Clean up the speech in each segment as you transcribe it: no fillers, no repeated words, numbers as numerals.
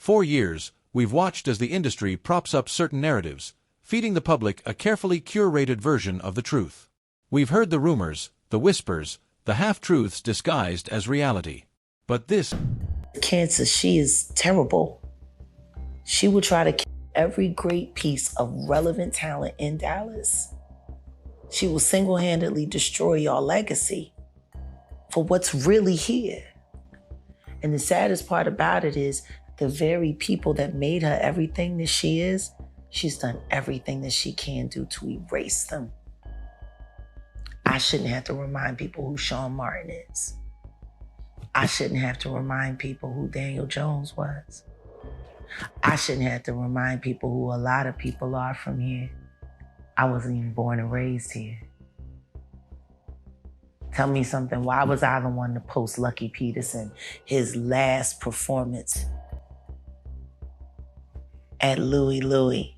For years, we've watched as the industry props up certain narratives, feeding the public a carefully curated version of the truth. We've heard the rumors, the whispers, the half-truths disguised as reality. But this cancer, she is terrible. She will try to kill every great piece of relevant talent in Dallas. She will single-handedly destroy your legacy for what's really here. And the saddest part about it is the very people that made her everything that she is, she's done everything that she can do to erase them. I shouldn't have to remind people who Sean Martin is. I shouldn't have to remind people who Daniel Jones was. I shouldn't have to remind people who a lot of people are from here. I wasn't even born and raised here. Tell me something, why was I the one to post Lucky Peterson, his last performance at Louie Louie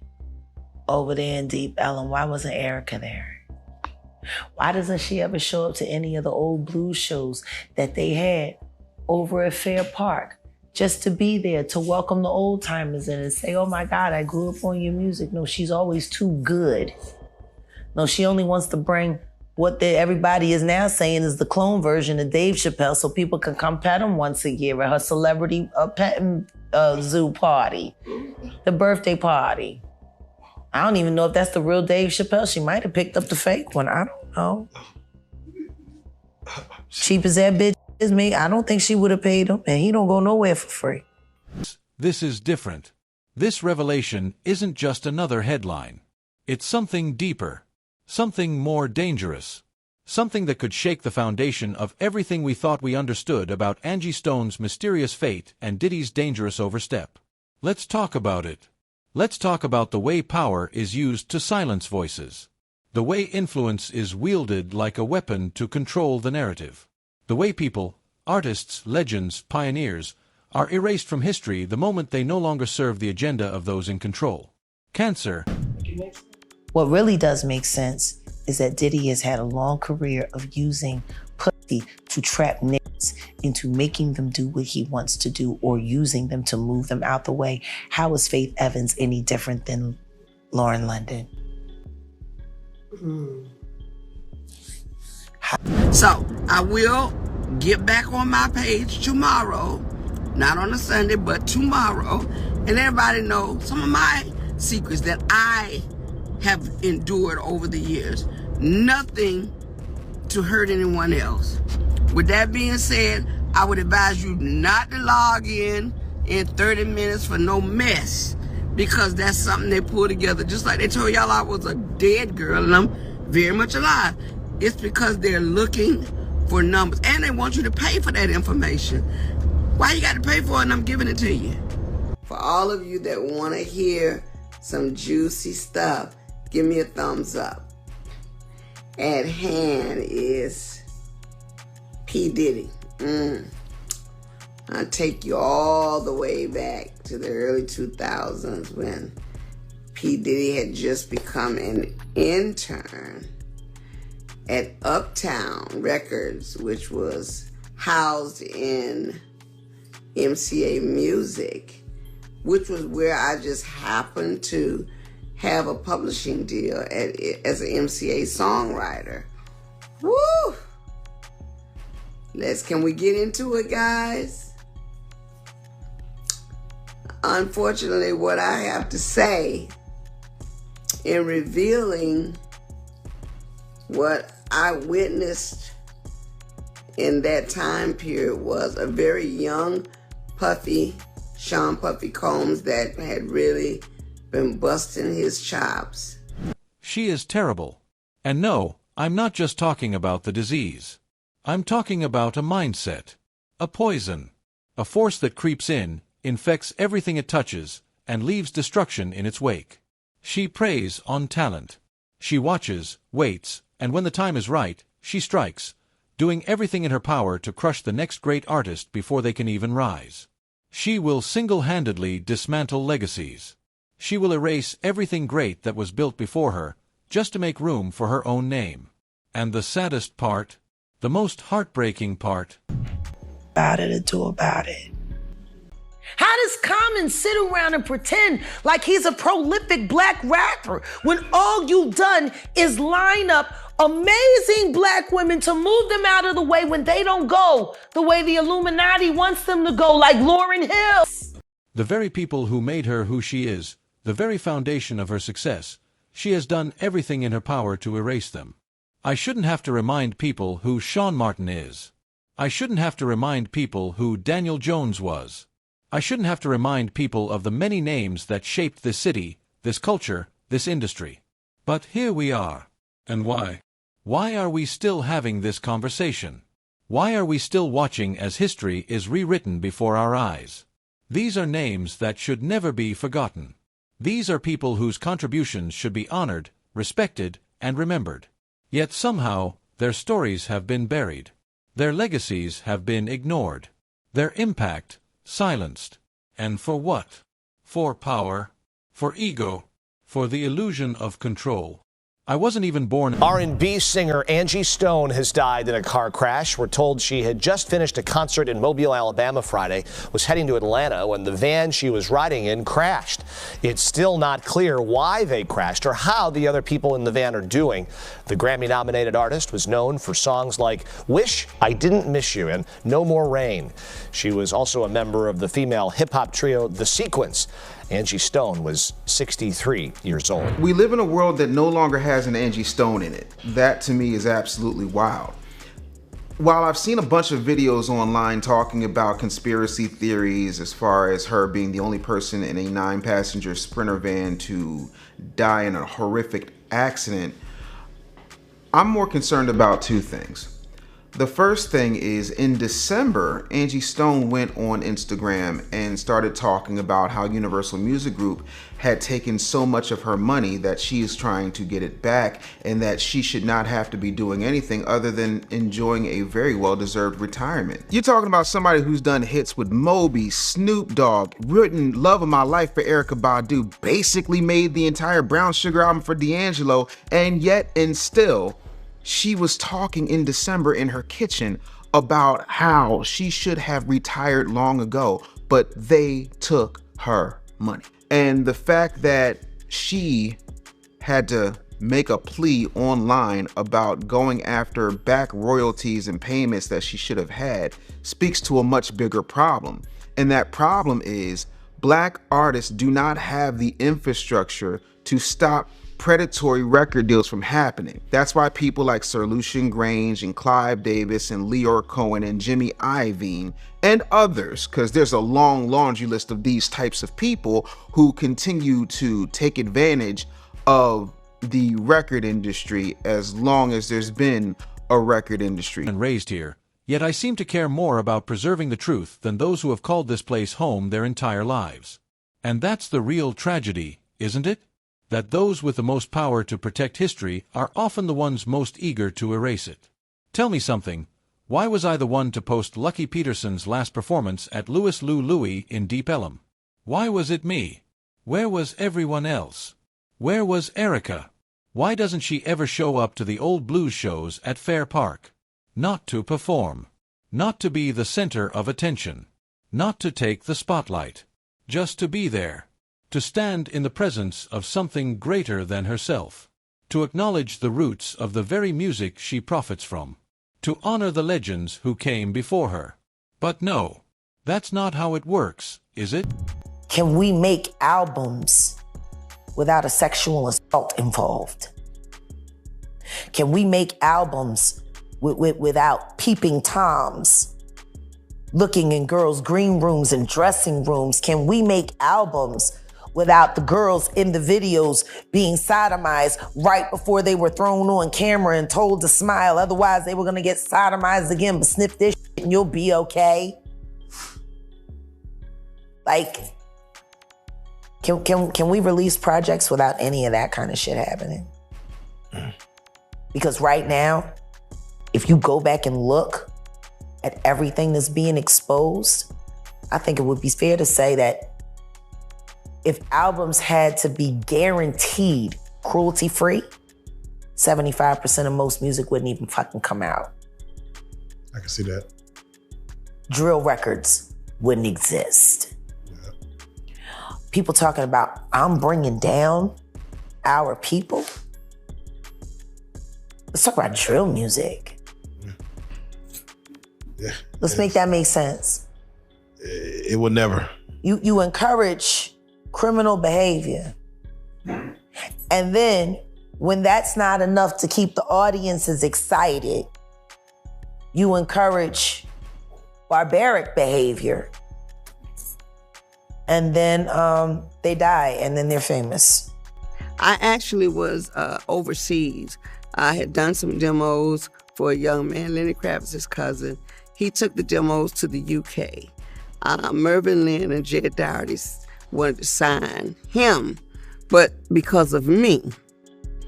over there in Deep Ellum? Why wasn't Erica there? Why doesn't she ever show up to any of the old blues shows that they had over at Fair Park just to be there to welcome the old timers in and say, oh my God, I grew up on your music? No, she's always too good. No, she only wants to bring what everybody is now saying is the clone version of Dave Chappelle so people can come pet him once a year at her celebrity petting zoo party, the birthday party. I don't even know if that's the real Dave Chappelle. She might have picked up the fake one. I don't know. Cheap as that bitch is me, I don't think she would have paid him, and he don't go nowhere for free. This is different. This revelation isn't just another headline. It's something deeper, something more dangerous, something that could shake the foundation of everything we thought we understood about Angie Stone's mysterious fate and Diddy's dangerous overstep. Let's talk about it. Let's talk about the way power is used to silence voices. The way influence is wielded like a weapon to control the narrative. The way people, artists, legends, pioneers, are erased from history the moment they no longer serve the agenda of those in control. Cancer. What really does make sense is that Diddy has had a long career of using pussy to trap niggas into making them do what he wants to do or using them to move them out the way. How is Faith Evans any different than Lauren London? So I will get back on my page tomorrow, not on a Sunday, but tomorrow, and everybody know some of my secrets that I have endured over the years. Nothing to hurt anyone else. With that being said, I would advise you not to log in 30 minutes for no mess, because that's something they pull together. Just like they told y'all I was a dead girl and I'm very much alive. It's because they're looking for numbers and they want you to pay for that information. Why you got to pay for it and I'm giving it to you? For all of you that want to hear some juicy stuff, give me a thumbs up. At hand is P. Diddy. I'll take you all the way back to the early 2000s when P. Diddy had just become an intern at Uptown Records, which was housed in MCA Music, which was where I just happened to have a publishing deal as an MCA songwriter. Woo! Can we get into it, guys? Unfortunately, what I have to say in revealing what I witnessed in that time period was a very young Sean Puffy Combs that had really been busting his chops. She is terrible. And no, I'm not just talking about the disease. I'm talking about a mindset, a poison, a force that creeps in, infects everything it touches, and leaves destruction in its wake. She preys on talent. She watches, waits, and when the time is right, she strikes, doing everything in her power to crush the next great artist before they can even rise. She will single-handedly dismantle legacies. She will erase everything great that was built before her, just to make room for her own name. And the saddest part, the most heartbreaking part, about it or do about it. How does Common sit around and pretend like he's a prolific black rapper when all you've done is line up amazing black women to move them out of the way when they don't go the way the Illuminati wants them to go, like Lauryn Hill? The very people who made her who she is, the very foundation of her success, she has done everything in her power to erase them. I shouldn't have to remind people who Sean Martin is. I shouldn't have to remind people who Daniel Jones was. I shouldn't have to remind people of the many names that shaped this city, this culture, this industry. But here we are. And why? Why are we still having this conversation? Why are we still watching as history is rewritten before our eyes? These are names that should never be forgotten. These are people whose contributions should be honored, respected, and remembered. Yet somehow, their stories have been buried. Their legacies have been ignored. Their impact, silenced. And for what? For power, for ego, for the illusion of control. I wasn't even born. R&B singer Angie Stone has died in a car crash. We're told she had just finished a concert in Mobile, Alabama Friday, was heading to Atlanta when the van she was riding in crashed. It's still not clear why they crashed or how the other people in the van are doing. The Grammy-nominated artist was known for songs like Wish I Didn't Miss You and No More Rain. She was also a member of the female hip-hop trio The Sequence. Angie Stone was 63 years old. We live in a world that no longer has an Angie Stone in it. That to me is absolutely wild. While I've seen a bunch of videos online talking about conspiracy theories as far as her being the only person in a 9-passenger Sprinter van to die in a horrific accident, I'm more concerned about two things. The first thing is, in December, Angie Stone went on Instagram and started talking about how Universal Music Group had taken so much of her money that she is trying to get it back and that she should not have to be doing anything other than enjoying a very well-deserved retirement. You're talking about somebody who's done hits with Moby, Snoop Dogg, written Love of My Life for Erykah Badu, basically made the entire Brown Sugar album for D'Angelo, and yet and still, she was talking in December in her kitchen about how she should have retired long ago, but they took her money. And the fact that she had to make a plea online about going after back royalties and payments that she should have had speaks to a much bigger problem. And that problem is black artists do not have the infrastructure to stop predatory record deals from happening. That's why people like Sir Lucian Grange and Clive Davis and Leor Cohen and Jimmy Iovine and others, because there's a long laundry list of these types of people who continue to take advantage of the record industry as long as there's been a record industry. And raised here, yet I seem to care more about preserving the truth than those who have called this place home their entire lives. And that's the real tragedy, isn't it? That those with the most power to protect history are often the ones most eager to erase it. Tell me something. Why was I the one to post Lucky Peterson's last performance at Louis Lou Louis in Deep Ellum? Why was it me? Where was everyone else? Where was Erykah? Why doesn't she ever show up to the old blues shows at Fair Park? Not to perform. Not to be the center of attention. Not to take the spotlight. Just to be there. To stand in the presence of something greater than herself, to acknowledge the roots of the very music she profits from, to honor the legends who came before her. But no, that's not how it works, is it? Can we make albums without a sexual assault involved? Can we make albums without peeping toms looking in girls' green rooms and dressing rooms? Can we make albums without the girls in the videos being sodomized right before they were thrown on camera and told to smile? Otherwise, they were gonna get sodomized again, but sniff this shit and you'll be okay. Like, can we release projects without any of that kind of shit happening? Because right now, if you go back and look at everything that's being exposed, I think it would be fair to say that if albums had to be guaranteed cruelty-free, 75% of most music wouldn't even fucking come out. I can see that. Drill records wouldn't exist. people talking about, I'm bringing down our people. Let's talk about drill music. Yeah. Let's make that make sense. It will never. You encourage criminal behavior. And then when that's not enough to keep the audiences excited, you encourage barbaric behavior. And then they die, and then they're famous. I actually was overseas. I had done some demos for a young man, Lenny Kravitz's cousin. He took the demos to the UK. Mervyn Lynn and Jed wanted to sign him, but because of me.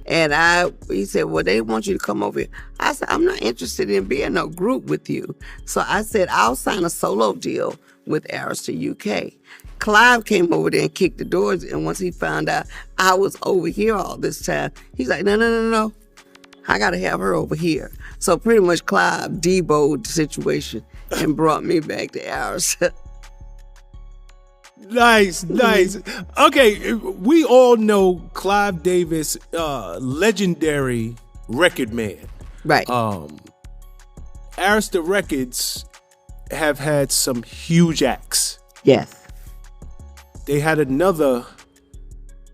And he said, well, they want you to come over here. I said, I'm not interested in being no group with you. So I said, I'll sign a solo deal with Arista UK. Clive came over there and kicked the doors, and once he found out I was over here all this time, he's like, no. I gotta have her over here. So pretty much Clive deboed the situation and brought me back to Arista. Nice. Okay, we all know Clive Davis, legendary record man. Right. Arista Records have had some huge acts. Yes. They had another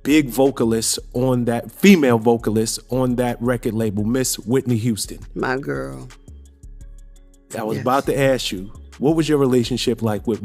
big vocalist on that, female vocalist on that record label, Miss Whitney Houston. My girl. I was about to ask you, what was your relationship like with